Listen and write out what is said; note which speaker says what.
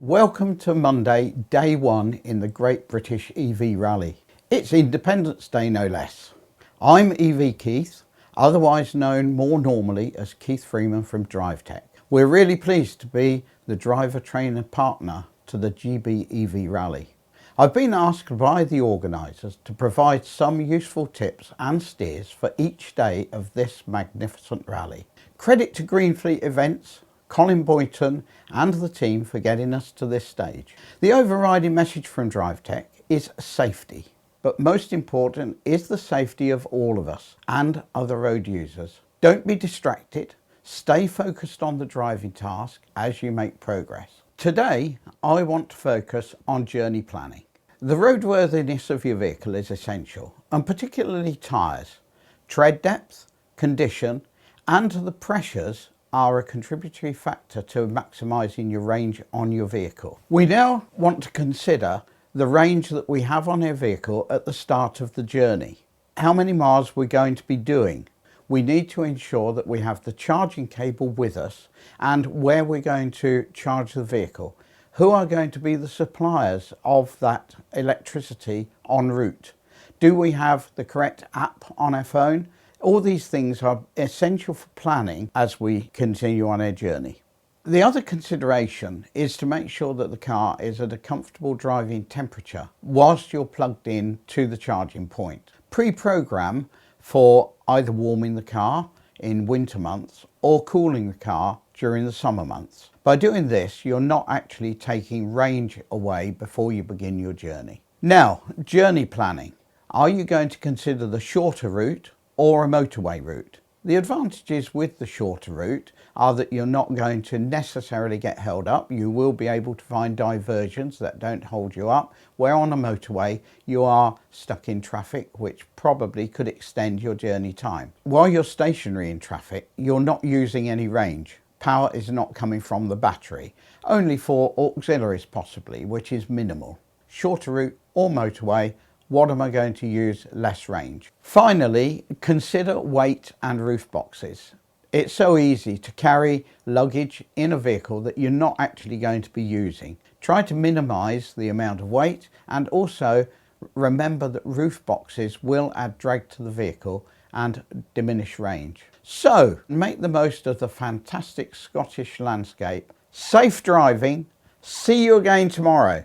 Speaker 1: Welcome to Monday, day one in the Great British EV Rally. It's Independence Day no less. I'm EV Keith, otherwise known more normally as Keith Freeman from Drivetech. We're really pleased to be the driver trainer partner to the GB EV Rally. I've been asked by the organisers to provide some useful tips and steers for each day of this magnificent rally. Credit to Greenfleet Events, Colin Boyton and the team for getting us to this stage. The overriding message from Drivetech is safety, but most important is the safety of all of us and other road users. Don't be distracted, stay focused on the driving task as you make progress. Today I want to focus on journey planning. The roadworthiness of your vehicle is essential, and particularly tyres. Tread depth, condition and the pressures are a contributory factor to maximising your range on your vehicle. We now want to consider the range that we have on our vehicle at the start of the journey. How many miles we're going to be doing. We need to ensure that we have the charging cable with us and where we're going to charge the vehicle. Who are going to be the suppliers of that electricity en route? Do we have the correct app on our phone? All these things are essential for planning as we continue on our journey. The other consideration is to make sure that the car is at a comfortable driving temperature whilst you're plugged in to the charging point. Pre-program for either warming the car in winter months or cooling the car during the summer months. By doing this, you're not actually taking range away before you begin your journey. Now, journey planning. Are you going to consider the shorter route or a motorway route? The advantages with the shorter route are that you're not going to necessarily get held up. You will be able to find diversions that don't hold you up, where on a motorway you are stuck in traffic, which probably could extend your journey time. While you're stationary in traffic, you're not using any range. Power is not coming from the battery, only for auxiliaries possibly, which is minimal. Shorter route or motorway, what am I going to use less range? Finally, consider weight and roof boxes. It's so easy to carry luggage in a vehicle that you're not actually going to be using. Try to minimise the amount of weight and also remember that roof boxes will add drag to the vehicle and diminish range. So make the most of the fantastic Scottish landscape. Safe driving. See you again tomorrow.